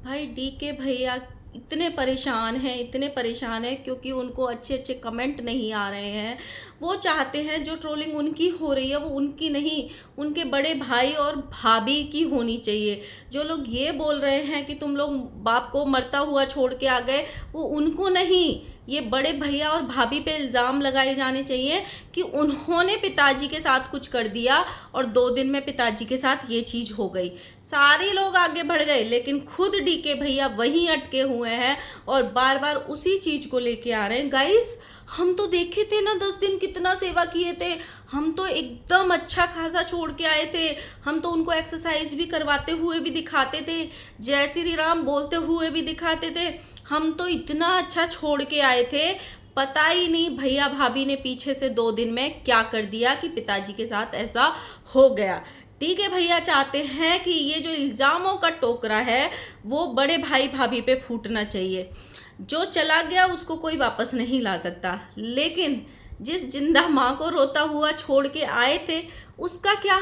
भाई डी के भैया इतने परेशान हैं क्योंकि उनको अच्छे अच्छे कमेंट नहीं आ रहे हैं। वो चाहते हैं जो ट्रोलिंग उनकी हो रही है वो उनकी नहीं, उनके बड़े भाई और भाभी की होनी चाहिए। जो लोग ये बोल रहे हैं कि तुम लोग बाप को मरता हुआ छोड़ के आ गए, वो उनको नहीं, ये बड़े भैया और भाभी पे इल्ज़ाम लगाए जाने चाहिए कि उन्होंने पिताजी के साथ कुछ कर दिया और 2 दिन में पिताजी के साथ ये चीज़ हो गई। सारे लोग आगे बढ़ गए लेकिन खुद डी के भैया वहीं अटके हुए हैं और बार बार उसी चीज़ को लेके आ रहे हैं। गाइस, हम तो देखे थे ना 10 दिन कितना सेवा किए थे, हम तो एकदम अच्छा खासा छोड़ के आए थे। हम तो उनको एक्सरसाइज भी करवाते हुए भी दिखाते थे, जय श्री राम बोलते हुए भी दिखाते थे। हम तो इतना अच्छा छोड़ के आए थे, पता ही नहीं भैया भाभी ने पीछे से 2 दिन में क्या कर दिया कि पिताजी के साथ ऐसा हो गया। ठीक है, भैया चाहते हैं कि ये जो इल्ज़ामों का टोकरा है वो बड़े भाई भाभी पे फूटना चाहिए। जो चला गया उसको कोई वापस नहीं ला सकता, लेकिन जिस जिंदा माँ को रोता हुआ छोड़ के आए थे उसका क्या।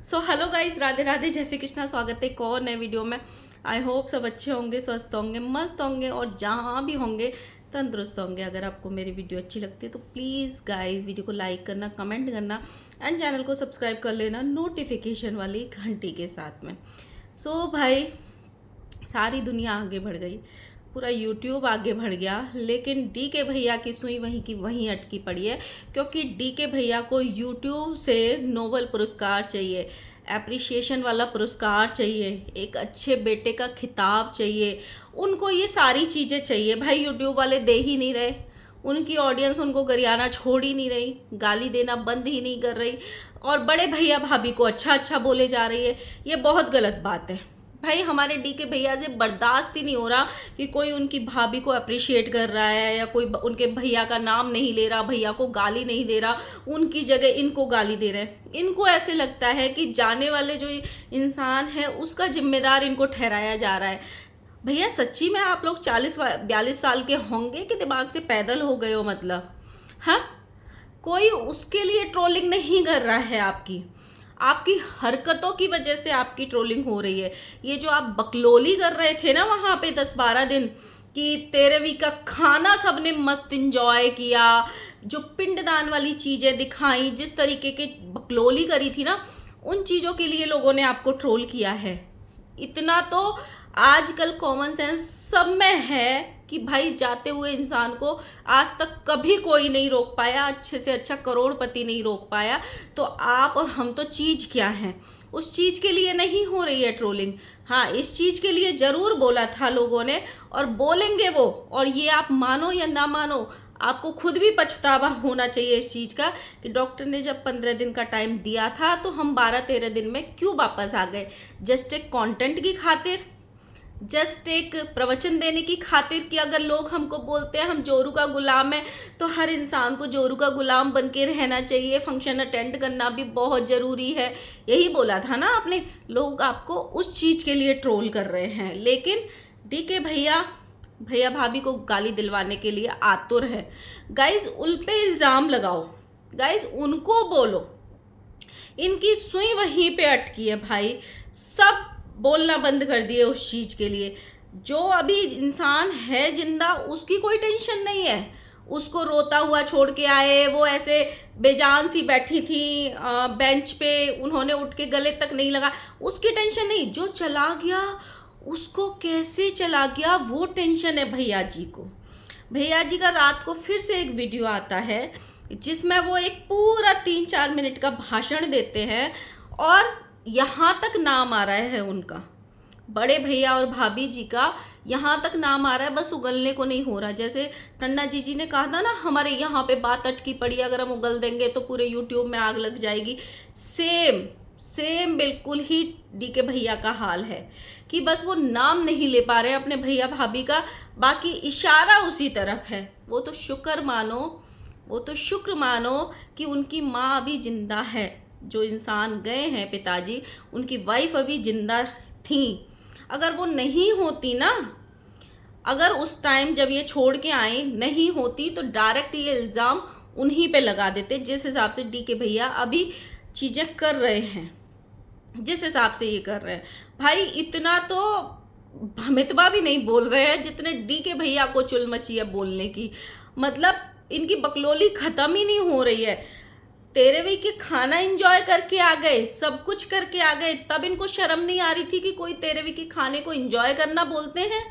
So hello guys, Radhe Radhe, जय श्री कृष्णा। स्वागत है एक और नए वीडियो में। आई होप सब अच्छे होंगे, स्वस्थ होंगे, मस्त होंगे और जहाँ भी होंगे तंदुरुस्त होंगे। अगर आपको मेरी वीडियो अच्छी लगती है तो प्लीज़ गाइज वीडियो को लाइक करना, कमेंट करना एंड चैनल को सब्सक्राइब कर लेना नोटिफिकेशन वाली घंटी के साथ में। सो भाई, सारी दुनिया आगे बढ़ गई, पूरा यूट्यूब आगे बढ़ गया, लेकिन डी के भैया की सुई वहीं की वहीं अटकी पड़ी है। क्योंकि डी के भैया को यूट्यूब से नोबल पुरस्कार चाहिए, एप्रिसिएशन वाला पुरस्कार चाहिए, एक अच्छे बेटे का खिताब चाहिए, उनको ये सारी चीज़ें चाहिए। भाई यूट्यूब वाले दे ही नहीं रहे, उनकी ऑडियंस उनको गरियाना छोड़ ही नहीं रही, गाली देना बंद ही नहीं कर रही और बड़े भैया भाभी को अच्छा अच्छा बोले जा रही है। ये बहुत गलत बात है। भाई हमारे डी के भैया से बर्दाश्त ही नहीं हो रहा कि कोई उनकी भाभी को अप्रिशिएट कर रहा है या कोई उनके भैया का नाम नहीं ले रहा, भैया को गाली नहीं दे रहा, उनकी जगह इनको गाली दे रहे हैं। इनको ऐसे लगता है कि जाने वाले जो इंसान है उसका जिम्मेदार इनको ठहराया जा रहा है। भैया सच्ची में आप लोग 40-42 साल के होंगे कि दिमाग से पैदल हो गए हो, मतलब हाँ, कोई उसके लिए ट्रोलिंग नहीं कर रहा है। आपकी आपकी हरकतों की वजह से आपकी ट्रोलिंग हो रही है। ये जो आप बकलोली कर रहे थे ना वहाँ पे 10-12 दिन कि 13वीं का खाना सबने मस्त इंजॉय किया, जो पिंडदान वाली चीज़ें दिखाई, जिस तरीके की बकलोली करी थी ना, उन चीज़ों के लिए लोगों ने आपको ट्रोल किया है। इतना तो आजकल कॉमन सेंस सब में है कि भाई जाते हुए इंसान को आज तक कभी कोई नहीं रोक पाया, अच्छे से अच्छा करोड़पति नहीं रोक पाया, तो आप और हम तो चीज़ क्या हैं, उस चीज़ के लिए नहीं हो रही है ट्रोलिंग। हाँ, इस चीज़ के लिए ज़रूर बोला था लोगों ने और बोलेंगे वो, और ये आप मानो या ना मानो आपको खुद भी पछतावा होना चाहिए इस चीज़ का कि डॉक्टर ने जब 15 दिन का टाइम दिया था तो हम 12-13 दिन में क्यों वापस आ गए। जस्ट एक कंटेंट की खातिर, जस्ट एक प्रवचन देने की खातिर कि अगर लोग हमको बोलते हैं हम जोरू का गुलाम है तो हर इंसान को जोरू का गुलाम बन के रहना चाहिए, फंक्शन अटेंड करना भी बहुत ज़रूरी है। यही बोला था ना आपने। लोग आपको उस चीज़ के लिए ट्रोल कर रहे हैं, लेकिन डी के भैया भाभी को गाली दिलवाने के लिए आतुर है। गाइज उन पे इल्ज़ाम लगाओ, गाइज उनको बोलो, इनकी सुई वहीं पे अटकी है। भाई सब बोलना बंद कर दिए उस चीज़ के लिए। जो अभी इंसान है जिंदा उसकी कोई टेंशन नहीं है, उसको रोता हुआ छोड़ के आए, वो ऐसे बेजान सी बैठी थी बेंच पे, उन्होंने उठ के गले तक नहीं लगा, उसकी टेंशन नहीं। जो चला गया उसको कैसे चला गया वो टेंशन है भैया जी को। भैया जी का रात को फिर से एक वीडियो आता है जिसमें वो एक पूरा 3-4 मिनट का भाषण देते हैं और यहाँ तक नाम आ रहा है उनका, बड़े भैया और भाभी जी का यहाँ तक नाम आ रहा है, बस उगलने को नहीं हो रहा। जैसे टन्ना जी ने कहा था ना हमारे यहाँ पे बात अटकी पड़ी, अगर हम उगल देंगे तो पूरे यूट्यूब में आग लग जाएगी। सेम सेम बिल्कुल ही डी के भैया का हाल है कि बस वो नाम नहीं ले पा रहे हैं अपने भैया भाभी का, बाकी इशारा उसी तरफ है। वो तो शुक्र मानो, वो तो शुक्र मानो कि उनकी माँ अभी जिंदा है। जो इंसान गए हैं पिताजी, उनकी वाइफ अभी जिंदा थी। अगर वो नहीं होती ना, अगर उस टाइम जब ये छोड़ के आए नहीं होती तो डायरेक्ट ये इल्ज़ाम उन्हीं पे लगा देते, जिस हिसाब से डी के भैया अभी चीज़ें कर रहे हैं, जिस हिसाब से ये कर रहे हैं। भाई इतना तो भमितवा भी नहीं बोल रहे हैं जितने डी के भैया को चुल मची है बोलने की। मतलब इनकी बकलोली खत्म ही नहीं हो रही है। तेरे वी के खाना एंजॉय करके आ गए, सब कुछ करके आ गए, तब इनको शर्म नहीं आ रही थी कि कोई तेरे वी के खाने को एंजॉय करना बोलते हैं।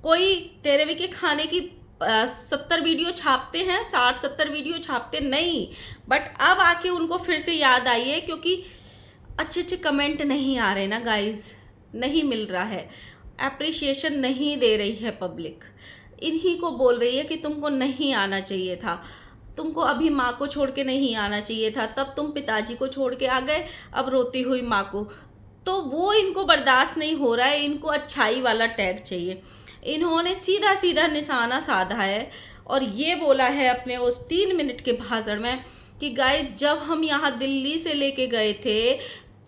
कोई तेरे वी के खाने की 70 वीडियो छापते हैं, 60-70 वीडियो छापते नहीं। बट अब आके उनको फिर से याद आई है, क्योंकि अच्छे अच्छे कमेंट नहीं आ रहे ना गाइज, नहीं मिल रहा है, एप्रिसिएशन नहीं दे रही है पब्लिक। इन्हीं को बोल रही है कि तुमको नहीं आना चाहिए था, तुमको अभी माँ को छोड़ के नहीं आना चाहिए था, तब तुम पिताजी को छोड़ के आ गए, अब रोती हुई माँ को। तो वो इनको बर्दाश्त नहीं हो रहा है, इनको अच्छाई वाला टैग चाहिए। इन्होंने सीधा सीधा निशाना साधा है और ये बोला है अपने उस 3 मिनट के भाषण में कि गाइस, जब हम यहाँ दिल्ली से लेके गए थे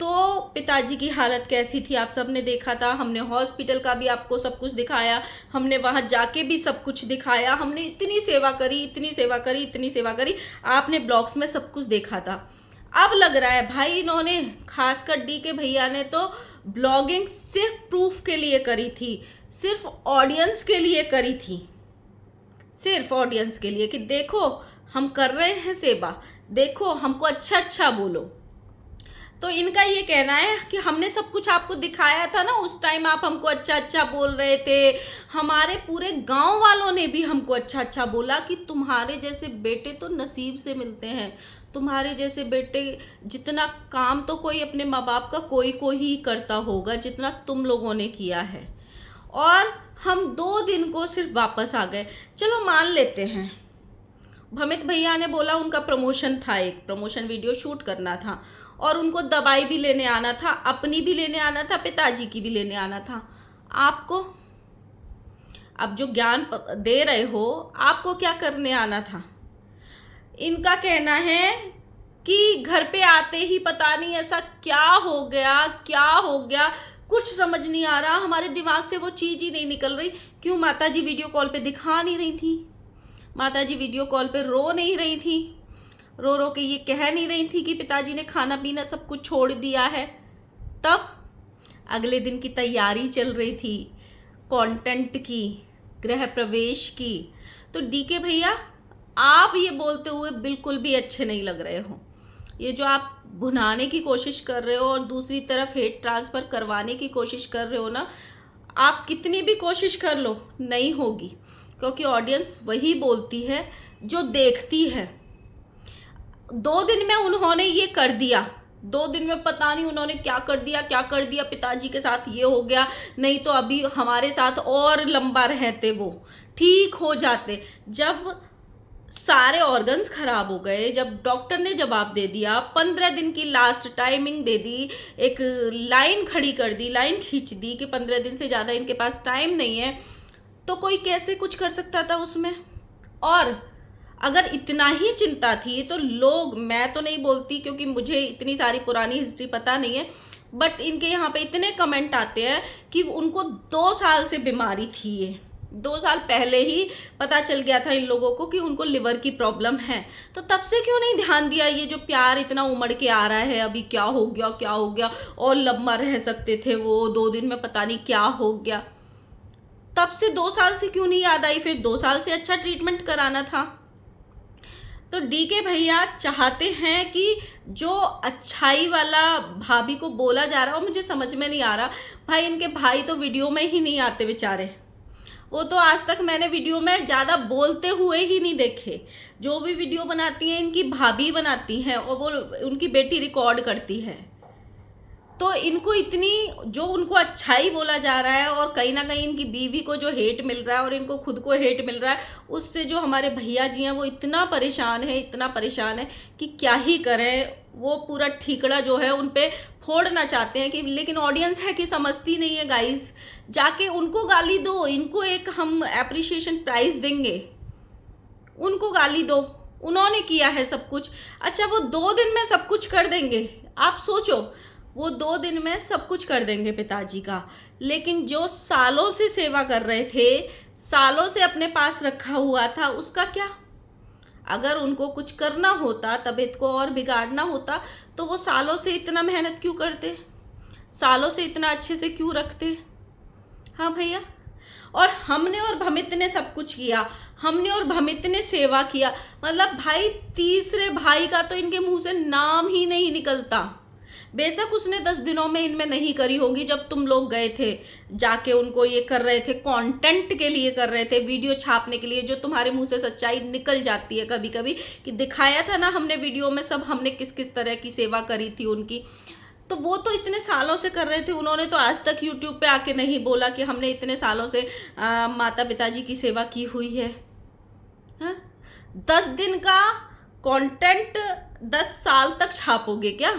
तो पिताजी की हालत कैसी थी आप सब ने देखा था। हमने हॉस्पिटल का भी आपको सब कुछ दिखाया, हमने वहाँ जाके भी सब कुछ दिखाया, हमने इतनी सेवा करी, इतनी सेवा करी, इतनी सेवा करी, आपने ब्लॉग्स में सब कुछ देखा था। अब लग रहा है भाई इन्होंने, खासकर डी के भैया ने तो ब्लॉगिंग सिर्फ प्रूफ के लिए करी थी, सिर्फ ऑडियंस के लिए करी थी, सिर्फ ऑडियंस के लिए कि देखो हम कर रहे हैं सेवा, देखो हमको अच्छा अच्छा बोलो। तो इनका ये कहना है कि हमने सब कुछ आपको दिखाया था ना, उस टाइम आप हमको अच्छा अच्छा बोल रहे थे, हमारे पूरे गांव वालों ने भी हमको अच्छा अच्छा बोला कि तुम्हारे जैसे बेटे तो नसीब से मिलते हैं, तुम्हारे जैसे बेटे, जितना काम तो कोई अपने माँ बाप का कोई ही करता होगा जितना तुम लोगों ने किया है। और हम 2 दिन को सिर्फ वापस आ गए, चलो मान लेते हैं। भमित भैया ने बोला उनका प्रमोशन था, एक प्रमोशन वीडियो शूट करना था और उनको दवाई भी लेने आना था, अपनी भी लेने आना था, पिताजी की भी लेने आना था। आपको अब जो ज्ञान दे रहे हो, आपको क्या करने आना था? इनका कहना है कि घर पे आते ही पता नहीं ऐसा क्या हो गया, क्या हो गया, कुछ समझ नहीं आ रहा, हमारे दिमाग से वो चीज़ ही नहीं निकल रही। क्यों माताजी वीडियो कॉल पे दिखा नहीं रही थी? माताजी वीडियो कॉल पे रो नहीं रही थी? रो रो के ये कह नहीं रही थी कि पिताजी ने खाना पीना सब कुछ छोड़ दिया है? तब अगले दिन की तैयारी चल रही थी, कंटेंट की, गृह प्रवेश की। तो डी के भैया, आप ये बोलते हुए बिल्कुल भी अच्छे नहीं लग रहे हो। ये जो आप भुनाने की कोशिश कर रहे हो और दूसरी तरफ हेट ट्रांसफ़र करवाने की कोशिश कर रहे हो ना, आप कितनी भी कोशिश कर लो नहीं होगी, क्योंकि ऑडियंस वही बोलती है जो देखती है। 2 दिन में उन्होंने ये कर दिया, 2 दिन में पता नहीं उन्होंने क्या कर दिया, क्या कर दिया, पिताजी के साथ ये हो गया, नहीं तो अभी हमारे साथ और लंबा रहते, वो ठीक हो जाते। जब सारे ऑर्गन्स खराब हो गए, जब डॉक्टर ने जवाब दे दिया, 15 दिन की लास्ट टाइमिंग दे दी, एक लाइन खड़ी कर दी, लाइन खींच दी कि 15 दिन से ज़्यादा इनके पास टाइम नहीं है, तो कोई कैसे कुछ कर सकता था उसमें? और अगर इतना ही चिंता थी तो लोग, मैं तो नहीं बोलती क्योंकि मुझे इतनी सारी पुरानी हिस्ट्री पता नहीं है, बट इनके यहाँ पे इतने कमेंट आते हैं कि उनको 2 साल से बीमारी थी, ये 2 साल पहले ही पता चल गया था इन लोगों को कि उनको लिवर की प्रॉब्लम है। तो तब से क्यों नहीं ध्यान दिया? ये जो प्यार इतना उमड़ के आ रहा है, अभी क्या हो गया, क्या हो गया, और लंबा रह सकते थे वो, 2 दिन में पता नहीं क्या हो गया। तब से 2 साल से क्यों नहीं याद आई? फिर 2 साल से अच्छा ट्रीटमेंट कराना था। तो डी के भैया चाहते हैं कि जो अच्छाई वाला भाभी को बोला जा रहा है, मुझे समझ में नहीं आ रहा। भाई इनके भाई तो वीडियो में ही नहीं आते बेचारे, वो तो आज तक मैंने वीडियो में ज़्यादा बोलते हुए ही नहीं देखे। जो भी वीडियो बनाती हैं इनकी भाभी बनाती हैं और वो उनकी बेटी रिकॉर्ड करती है। तो इनको इतनी, जो उनको अच्छाई बोला जा रहा है और कहीं ना कहीं इनकी बीवी को जो हेट मिल रहा है और इनको खुद को हेट मिल रहा है, उससे जो हमारे भैया जी हैं वो इतना परेशान है, इतना परेशान है कि क्या ही करें। वो पूरा ठीकड़ा जो है उन पे फोड़ना चाहते हैं कि, लेकिन ऑडियंस है कि समझती नहीं है गाइज। जाके उनको गाली दो, इनको एक हम एप्रिसिएशन प्राइज देंगे, उनको गाली दो, उन्होंने किया है सब कुछ। अच्छा वो 2 दिन में सब कुछ कर देंगे? आप सोचो, वो 2 दिन में सब कुछ कर देंगे पिताजी का, लेकिन जो सालों से सेवा कर रहे थे, सालों से अपने पास रखा हुआ था, उसका क्या? अगर उनको कुछ करना होता, तबीयत को और बिगाड़ना होता, तो वो सालों से इतना मेहनत क्यों करते, सालों से इतना अच्छे से क्यों रखते? हाँ भैया, और हमने और भमित ने सब कुछ किया, हमने और भमित ने सेवा किया। मतलब भाई तीसरे भाई का तो इनके मुंह से नाम ही नहीं निकलता। बेशक उसने 10 दिनों में इनमें नहीं करी होगी, जब तुम लोग गए थे जाके उनको ये कर रहे थे, कंटेंट के लिए कर रहे थे, वीडियो छापने के लिए, जो तुम्हारे मुंह से सच्चाई निकल जाती है कभी कभी, कि दिखाया था ना हमने वीडियो में सब, हमने किस किस तरह की सेवा करी थी उनकी। तो वो तो इतने सालों से कर रहे थे, उन्होंने तो आज तक यूट्यूब पे आके नहीं बोला कि हमने इतने सालों से माता पिताजी की सेवा की हुई है। हाँ? 10 दिन का कंटेंट 10 साल तक छापोगे क्या?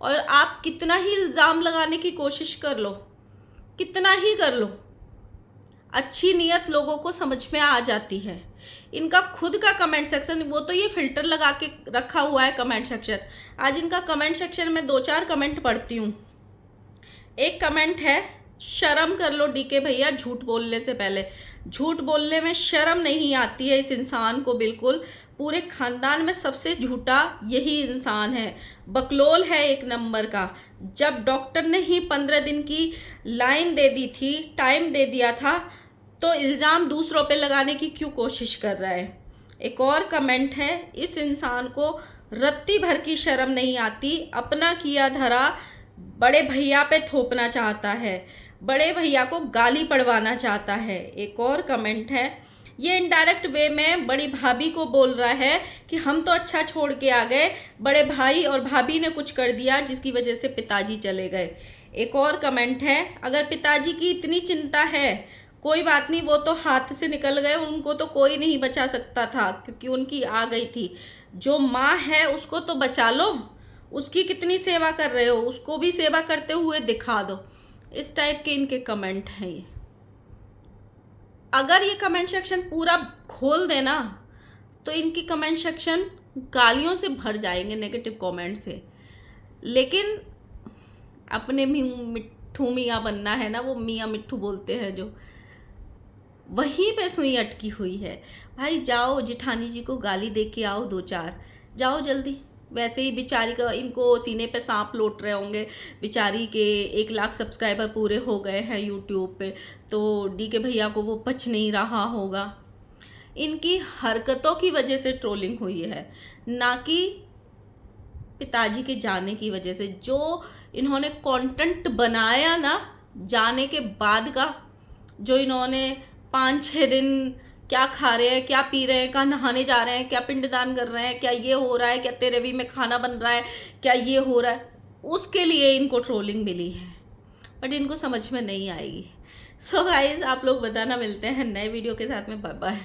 और आप कितना ही इल्ज़ाम लगाने की कोशिश कर लो, कितना ही कर लो, अच्छी नीयत लोगों को समझ में आ जाती है। इनका खुद का कमेंट सेक्शन, वो तो ये फिल्टर लगा के रखा हुआ है कमेंट सेक्शन। आज इनका कमेंट सेक्शन में 2-4 कमेंट पढ़ती हूँ। एक कमेंट है, शर्म कर लो डीके भैया, झूठ बोलने से पहले। झूठ बोलने में शर्म नहीं आती है इस इंसान को बिल्कुल। पूरे खानदान में सबसे झूठा यही इंसान है, बकलोल है एक नंबर का। जब डॉक्टर ने ही 15 दिन की लाइन दे दी थी, टाइम दे दिया था, तो इल्ज़ाम दूसरों पे लगाने की क्यों कोशिश कर रहा है। एक और कमेंट है, इस इंसान को रत्ती भर की शर्म नहीं आती, अपना किया धरा बड़े भैया पे थोपना चाहता है, बड़े भैया को गाली पड़वाना चाहता है। एक और कमेंट है, ये इनडायरेक्ट वे में बड़ी भाभी को बोल रहा है कि हम तो अच्छा छोड़ के आ गए, बड़े भाई और भाभी ने कुछ कर दिया जिसकी वजह से पिताजी चले गए। एक और कमेंट है, अगर पिताजी की इतनी चिंता है, कोई बात नहीं, वो तो हाथ से निकल गए, उनको तो कोई नहीं बचा सकता था क्योंकि उनकी आ गई थी। जो माँ है उसको तो बचा लो, उसकी कितनी सेवा कर रहे हो, उसको भी सेवा करते हुए दिखा दो। इस टाइप के इनके कमेंट हैं ये। अगर ये कमेंट सेक्शन पूरा खोल देना तो इनकी कमेंट सेक्शन गालियों से भर जाएंगे, नेगेटिव कमेंट से। लेकिन अपने मिट्ठू मियाँ बनना है ना, वो मियाँ मिट्ठू बोलते हैं जो, वहीं पे सुई अटकी हुई है। भाई जाओ जेठानी जी को गाली दे के आओ 2-4, जाओ जल्दी। वैसे ही बेचारी का, इनको सीने पे सांप लौट रहे होंगे, बेचारी के 1 लाख सब्सक्राइबर पूरे हो गए हैं यूट्यूब पे, तो डीके भैया को वो पच नहीं रहा होगा। इनकी हरकतों की वजह से ट्रोलिंग हुई है, ना कि पिताजी के जाने की वजह से। जो इन्होंने कंटेंट बनाया ना जाने के बाद का, जो इन्होंने 5-6 दिन क्या खा रहे हैं, क्या पी रहे हैं, कहाँ नहाने जा रहे हैं, क्या पिंडदान कर रहे हैं, क्या ये हो रहा है, क्या तेरेवी में खाना बन रहा है, क्या ये हो रहा है, उसके लिए इनको ट्रोलिंग मिली है, बट इनको समझ में नहीं आएगी। सो गाइज, आप लोग बताना, मिलते हैं नए वीडियो के साथ में। Bye bye.